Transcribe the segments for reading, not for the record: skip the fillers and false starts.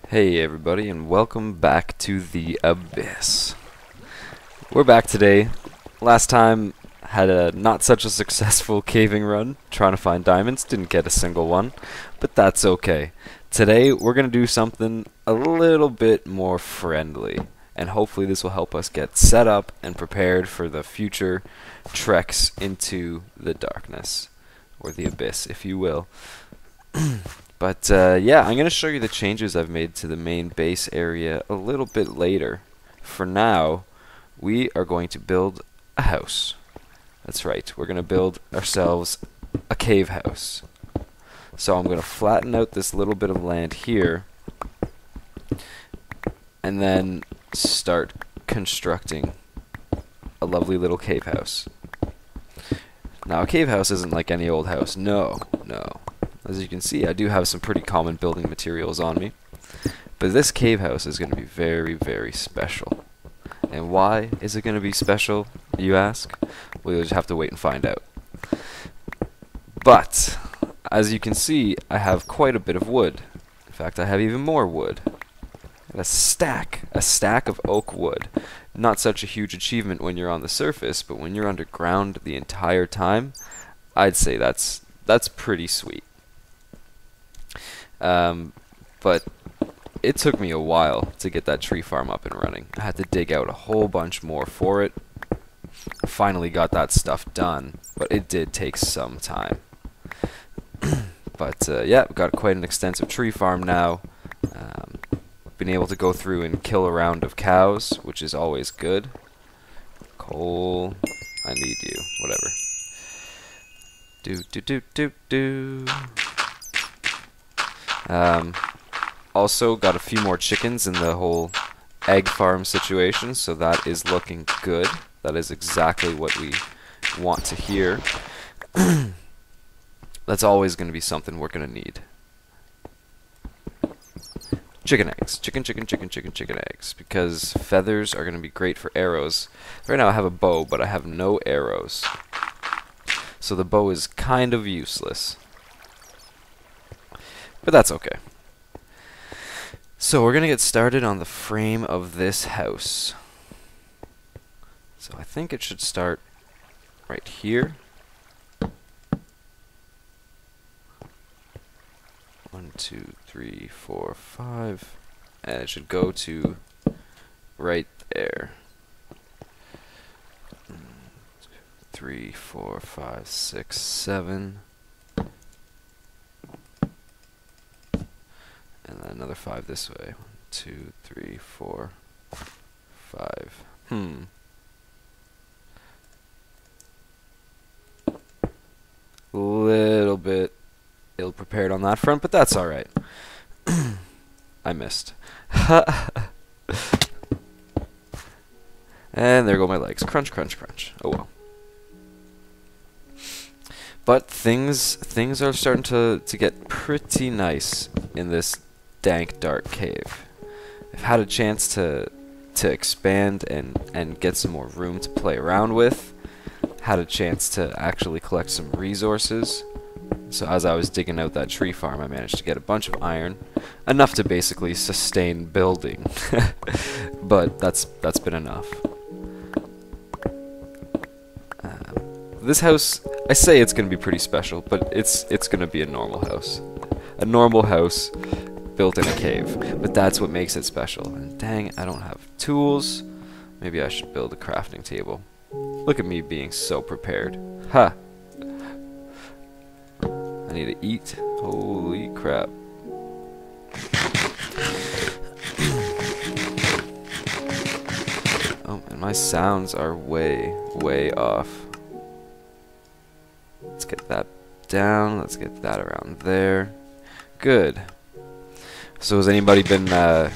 Hey everybody, and welcome back to the Abyss. We're back today. Last time had a not such a successful caving run trying to find diamonds, didn't get a single one, but that's okay. Today we're going to do something a little bit more friendly, and hopefully this will help us get set up and prepared for the future treks into the darkness, or the abyss if you will. But yeah, I'm going to show you the changes I've made to the main base area a little bit later. For now, we are going to build a house. That's right, we're going to build ourselves a cave house. So I'm going to flatten out this little bit of land here, and then start constructing a lovely little cave house. Now, a cave house isn't like any old house. No. As you can see, I do have some pretty common building materials on me. But this cave house is going to be very, very special. And why is it going to be special, you ask? Well, you'll just have to wait and find out. But, as you can see, I have quite a bit of wood. In fact, I have even more wood. And a stack of oak wood. Not such a huge achievement when you're on the surface, but when you're underground the entire time, I'd say that's pretty sweet. But it took me a while to get that tree farm up and running. I had to dig out a whole bunch more for it. I finally got that stuff done, but it did take some time. But yeah, we've got quite an extensive tree farm now. Been able to go through and kill a round of cows, which is always good. Coal, I need you, whatever. Also got a few more chickens in the whole egg farm situation, so that is looking good. That is exactly what we want to hear. That's always going to be something we're going to need. Chicken eggs. Chicken eggs. Because feathers are going to be great for arrows. Right now I have a bow, but I have no arrows. So the bow is kind of useless. But that's okay. So we're going to get started on the frame of this house. So I think it should start right here. 1, 2, 3, 4, 5. And it should go to right there. 1, 2, 3, 4, 5, 6, 7. And then another 5 this way. 1, 2, 3, 4, 5. Little bit ill-prepared on that front, but that's alright. I missed. And there go my legs. Crunch, crunch, crunch. Oh well. But things are starting to get pretty nice in this dank, dark cave. I've had a chance to expand and get some more room to play around with. Had a chance to actually collect some resources. So as I was digging out that tree farm, I managed to get a bunch of iron, enough to basically sustain building. But that's been enough. This house, I say it's going to be pretty special, but it's going to be a normal house. A normal house built in a cave, but that's what makes it special. And dang, I don't have tools. Maybe I should build a crafting table. Look at me being so prepared. Ha! I need to eat. Holy crap. Oh, and my sounds are way, way off. Let's get that down. Let's get that around there. Good. So has anybody been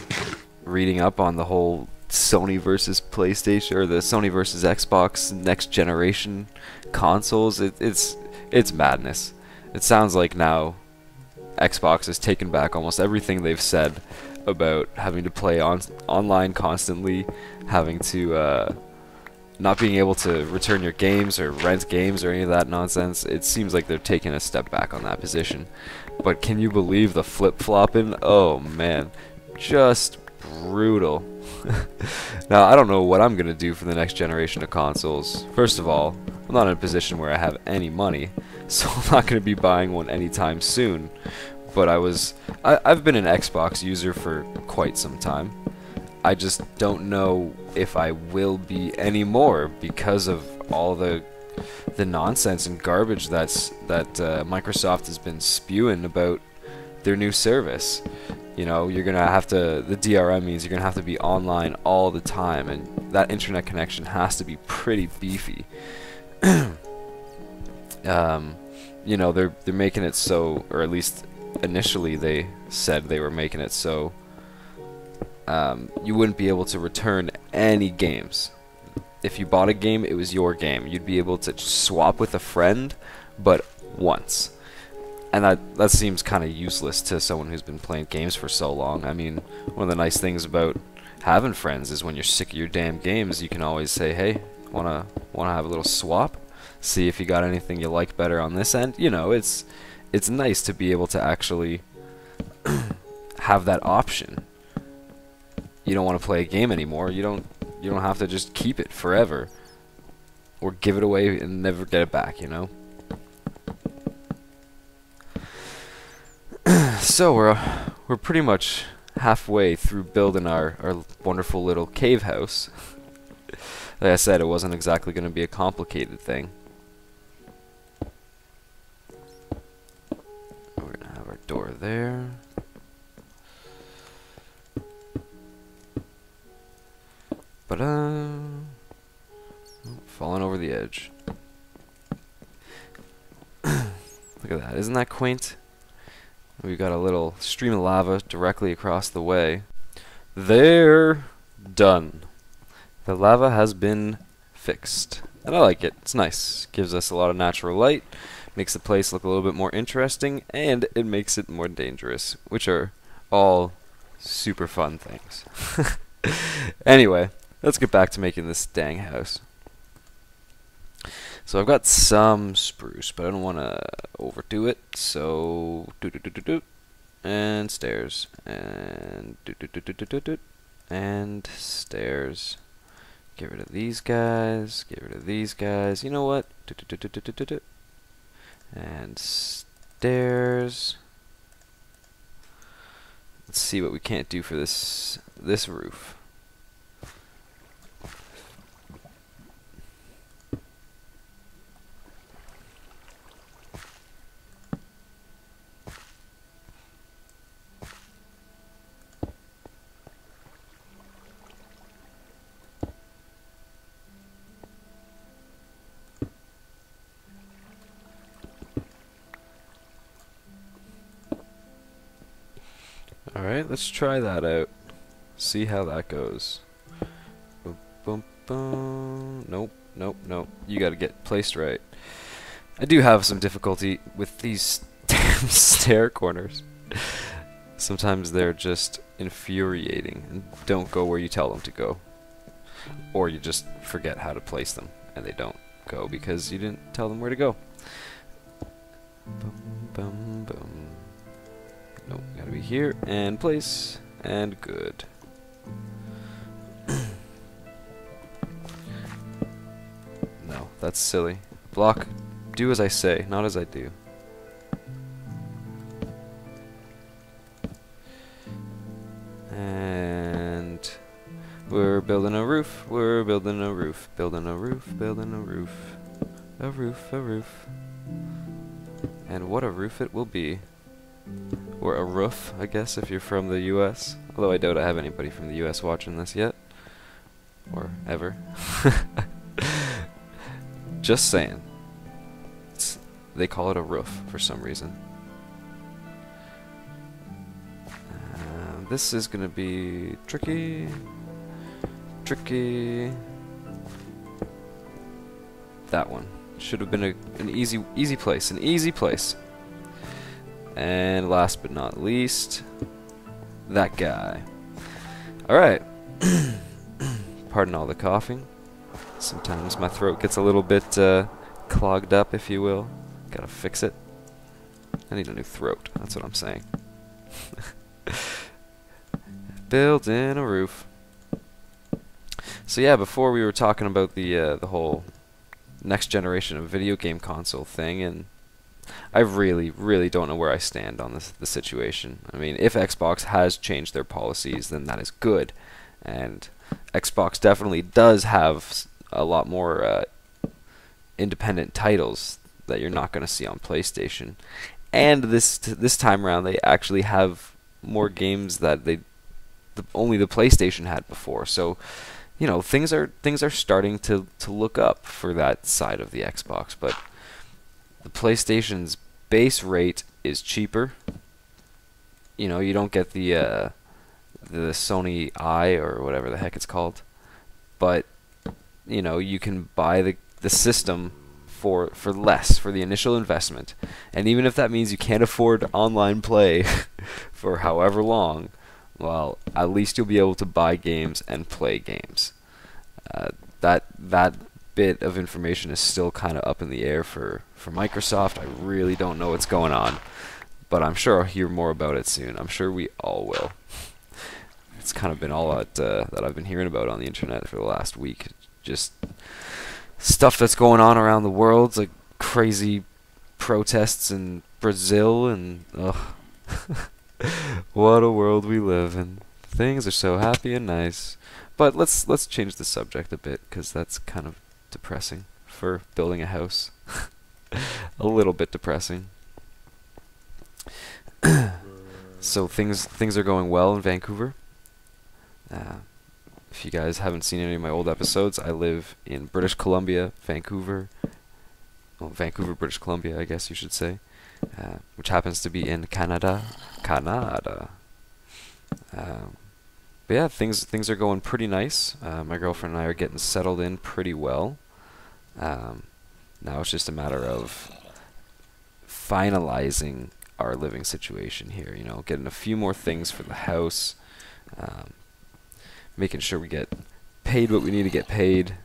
reading up on the whole Sony versus PlayStation, or the Sony versus Xbox next generation consoles? It's madness. It sounds like now Xbox has taken back almost everything they've said about having to play online constantly, having to not being able to return your games or rent games or any of that nonsense. It seems like they're taking a step back on that position. But can you believe the flip-flopping? Oh man, just brutal. Now, I don't know what I'm gonna do for the next generation of consoles. First of all, I'm not in a position where I have any money, so I'm not gonna be buying one anytime soon. But I've been an Xbox user for quite some time. I just don't know if I will be anymore because of all the nonsense and garbage that Microsoft has been spewing about their new service. You know, you're gonna have to, the DRM means you're gonna have to be online all the time, and that internet connection has to be pretty beefy. You know, they're making it so, or at least initially they said they were making it so you wouldn't be able to return any games. If you bought a game, it was your game. You'd be able to swap with a friend, but once. And that seems kind of useless to someone who's been playing games for so long. I mean, one of the nice things about having friends is when you're sick of your damn games, you can always say, hey, wanna have a little swap? See if you got anything you like better on this end. You know, it's nice to be able to actually have that option. You don't want to play a game anymore, you don't have to just keep it forever or give it away and never get it back, you know. So we're pretty much halfway through building our wonderful little cave house. Like I said, it wasn't exactly going to be a complicated thing. We're going to have our door there. But falling over the edge. Look at that, isn't that quaint? We've got a little stream of lava directly across the way. They're done. The lava has been fixed. And I like it. It's nice. Gives us a lot of natural light. Makes the place look a little bit more interesting. And it makes it more dangerous. Which are all super fun things. Anyway, let's get back to making this dang house. So I've got some spruce, but I don't want to overdo it. So and stairs and and stairs. Get rid of these guys. Get rid of these guys. You know what? And stairs. Let's see what we can't do for this roof. Alright, let's try that out. See how that goes. Boom, boom, boom. Nope, nope, nope. You gotta get placed right. I do have some difficulty with these damn stair corners. Sometimes they're just infuriating and don't go where you tell them to go. Or you just forget how to place them and they don't go because you didn't tell them where to go. Boom, boom, boom. Nope, gotta be here, and place, and good. No, that's silly. Block, do as I say, not as I do. And we're building a roof, we're building a roof, building a roof, building a roof. A roof, a roof. And what a roof it will be. or a roof, I guess, if you're from the US. Although I doubt I have anybody from the US watching this yet. Or ever. Just saying. They call it a roof for some reason. This is gonna be tricky. Tricky. That one should have been an easy place. An easy place. And last but not least, that guy. Alright. Pardon all the coughing. Sometimes my throat gets a little bit clogged up, if you will. Gotta fix it. I need a new throat, that's what I'm saying. Building a roof. So yeah, before we were talking about the whole next generation of video game console thing, and I really don't know where I stand on the situation. I mean, if Xbox has changed their policies, then that is good, and Xbox definitely does have a lot more independent titles that you're not going to see on PlayStation. And this time around, they actually have more games that only the PlayStation had before. So, you know, things are starting to look up for that side of the Xbox. But the PlayStation's base rate is cheaper. You know, you don't get the Sony Eye or whatever the heck it's called. But you know, you can buy the system for less for the initial investment, and even if that means you can't afford online play for however long, well, at least you'll be able to buy games and play games. That bit of information is still kind of up in the air for Microsoft. I really don't know what's going on, but I'm sure I'll hear more about it soon. I'm sure we all will. It's kind of been all that I've been hearing about on the internet for the last week. Just stuff that's going on around the world, like crazy protests in Brazil, and ugh. What a world we live in. Things are so happy and nice. But let's change the subject a bit, because that's kind of depressing for building a house. A little bit depressing. So things are going well in Vancouver. If you guys haven't seen any of my old episodes, I live in British Columbia, Vancouver. Well, Vancouver, British Columbia, I guess you should say. Which happens to be in Canada. But yeah, things are going pretty nice. My girlfriend and I are getting settled in pretty well. Now it's just a matter of finalizing our living situation here. You know, getting a few more things for the house. Making sure we get paid what we need to get paid.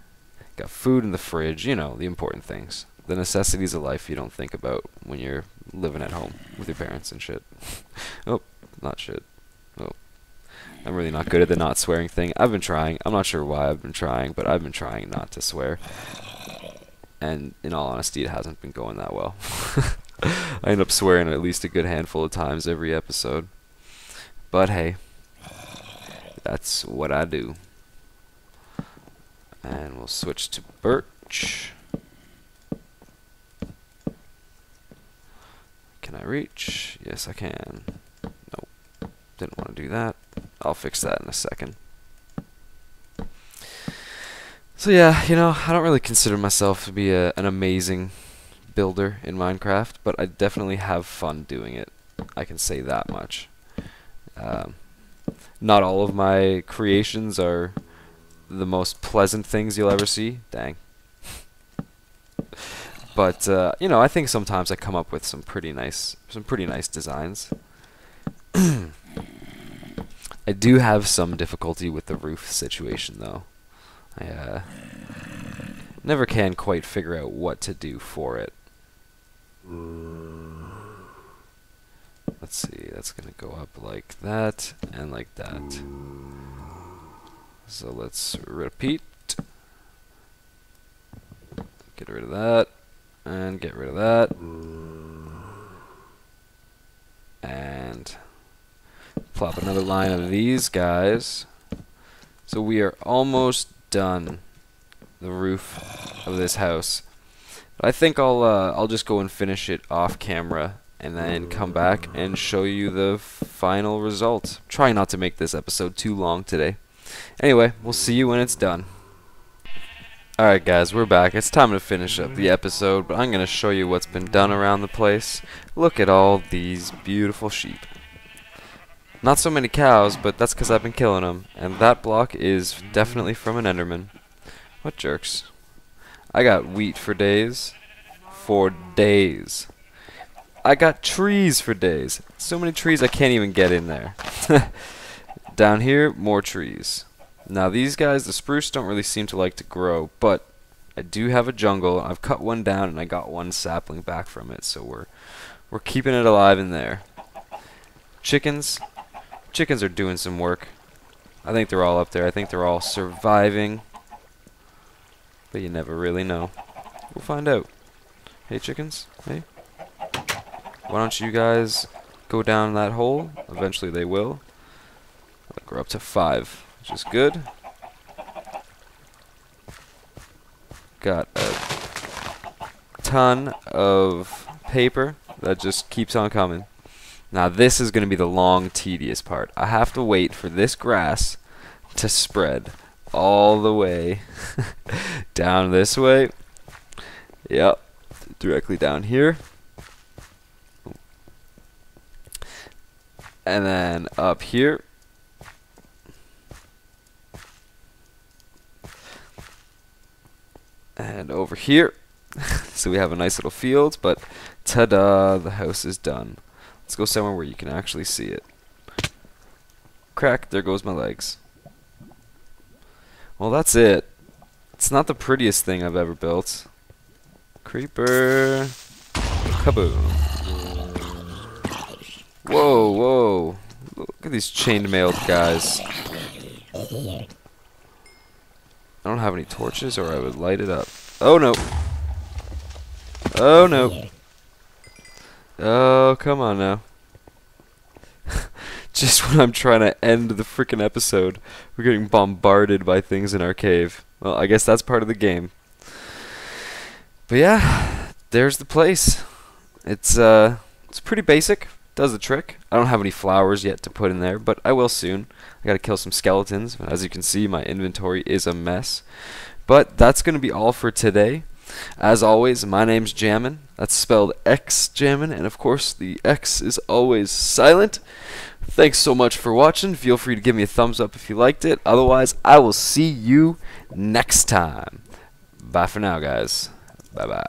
Got food in the fridge. You know, the important things. The necessities of life you don't think about when you're living at home with your parents and shit. Oh, not shit. Oh. I'm really not good at the not swearing thing. I've been trying. I'm not sure why I've been trying, but I've been trying not to swear. And in all honesty, it hasn't been going that well. I end up swearing at least a good handful of times every episode. But hey, that's what I do. And we'll switch to birch. Can I reach? Yes, I can. Nope. Didn't want to do that. I'll fix that in a second. So yeah, you know, I don't really consider myself to be an amazing builder in Minecraft, but I definitely have fun doing it. I can say that much. Not all of my creations are the most pleasant things you'll ever see. Dang. But you know, I think sometimes I come up with some pretty nice designs. I do have some difficulty with the roof situation, though. I never can quite figure out what to do for it. Let's see, that's gonna go up like that and like that. So let's repeat. Get rid of that and get rid of that. And plop another line of these guys. So we are almost done the roof of this house. But I think I'll just go and finish it off camera and then come back and show you the final result. Trying not to make this episode too long today. Anyway, we'll see you when it's done. Alright guys, we're back. It's time to finish up the episode, but I'm going to show you what's been done around the place. Look at all these beautiful sheep. Not so many cows, but that's because I've been killing them. And that block is definitely from an Enderman. What jerks. I got wheat for days. For days. I got trees for days. So many trees I can't even get in there. Down here, more trees. Now these guys, the spruce, don't really seem to like to grow, but I do have a jungle. I've cut one down and I got one sapling back from it, so we're keeping it alive in there. Chickens are doing some work. I think they're all up there. I think they're all surviving, but you never really know. We'll find out. Hey chickens, hey. Why don't you guys go down that hole? Eventually they will. I'll grow up to 5. Which is good. Got a ton of paper that just keeps on coming. Now this is going to be the long, tedious part. I have to wait for this grass to spread all the way down this way. Yep, directly down here. And then up here. And over here. So we have a nice little field, but ta-da, the house is done. Let's go somewhere where you can actually see it. Crack, there goes my legs. Well, that's it. It's not the prettiest thing I've ever built. Creeper. Kaboom. Whoa, whoa. Look at these chainmailed guys. I don't have any torches, or I would light it up. Oh no. Oh no. Oh, come on now. Just when I'm trying to end the frickin' episode, we're getting bombarded by things in our cave. Well, I guess that's part of the game. But yeah, there's the place. It's pretty basic. Does the trick. I don't have any flowers yet to put in there, but I will soon. I gotta kill some skeletons. As you can see, my inventory is a mess. But that's gonna be all for today. As always, my name's Jamin. That's spelled xJamin, and of course the X is always silent. Thanks so much for watching. Feel free to give me a thumbs up if you liked it. Otherwise, I will see you next time. Bye for now, guys. Bye-bye.